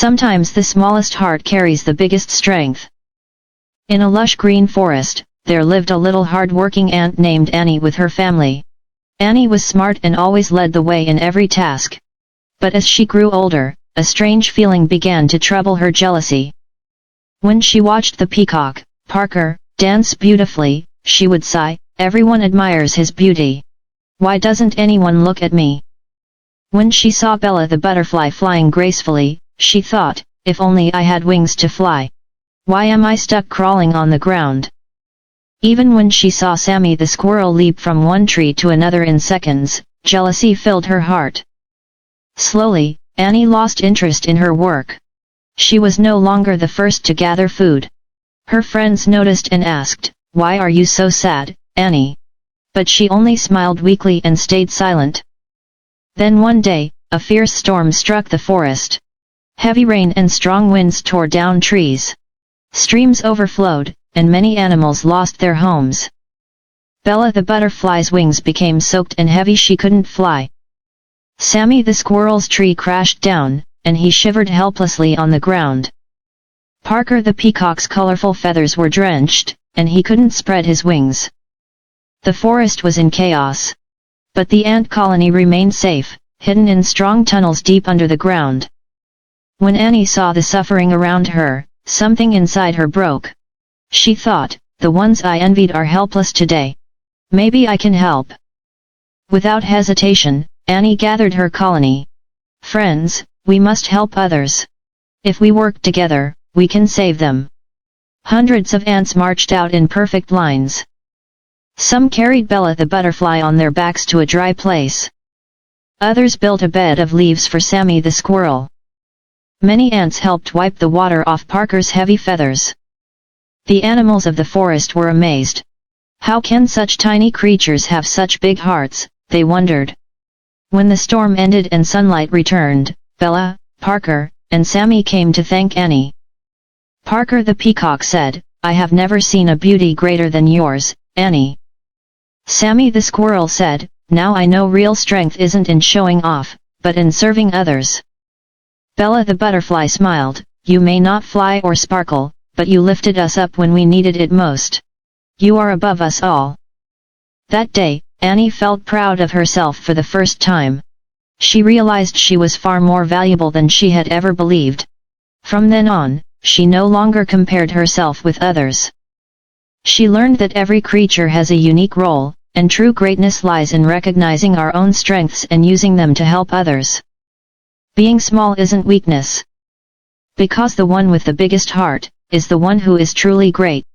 Sometimes the smallest heart carries the biggest strength. In a lush green forest, there lived a little hard-working ant named Annie with her family. Annie was smart and always led the way in every task. But as she grew older, a strange feeling began to trouble her: jealousy. When she watched the peacock, Parker, dance beautifully, she would sigh, "Everyone admires his beauty. Why doesn't anyone look at me?" When she saw Bella the butterfly flying gracefully, she thought, "If only I had wings to fly. Why am I stuck crawling on the ground?" Even when she saw Sammy the squirrel leap from one tree to another in seconds, jealousy filled her heart. Slowly, Annie lost interest in her work. She was no longer the first to gather food. Her friends noticed and asked, "Why are you so sad, Annie?" But she only smiled weakly and stayed silent. Then one day, a fierce storm struck the forest. Heavy rain and strong winds tore down trees. Streams overflowed, and many animals lost their homes. Bella the butterfly's wings became soaked and heavy; she couldn't fly. Sammy the squirrel's tree crashed down, and he shivered helplessly on the ground. Parker the peacock's colorful feathers were drenched, and he couldn't spread his wings. The forest was in chaos. But the ant colony remained safe, hidden in strong tunnels deep under the ground. When Annie saw the suffering around her, something inside her broke. She thought, "The ones I envied are helpless today. Maybe I can help." Without hesitation, Annie gathered her colony. "Friends, we must help others. If we work together, we can save them." Hundreds of ants marched out in perfect lines. Some carried Bella the butterfly on their backs to a dry place. Others built a bed of leaves for Sammy the squirrel. Many ants helped wipe the water off Parker's heavy feathers. The animals of the forest were amazed. How can such tiny creatures have such big hearts, they wondered. When the storm ended and sunlight returned, Bella, Parker, and Sammy came to thank Annie. Parker the peacock said, "I have never seen a beauty greater than yours, Annie." Sammy the squirrel said, "Now I know real strength isn't in showing off, but in serving others." Bella the butterfly smiled, "You may not fly or sparkle, but you lifted us up when we needed it most. You are above us all." That day, Annie felt proud of herself for the first time. She realized she was far more valuable than she had ever believed. From then on, she no longer compared herself with others. She learned that every creature has a unique role, and true greatness lies in recognizing our own strengths and using them to help others. Being small isn't weakness. Because the one with the biggest heart is the one who is truly great.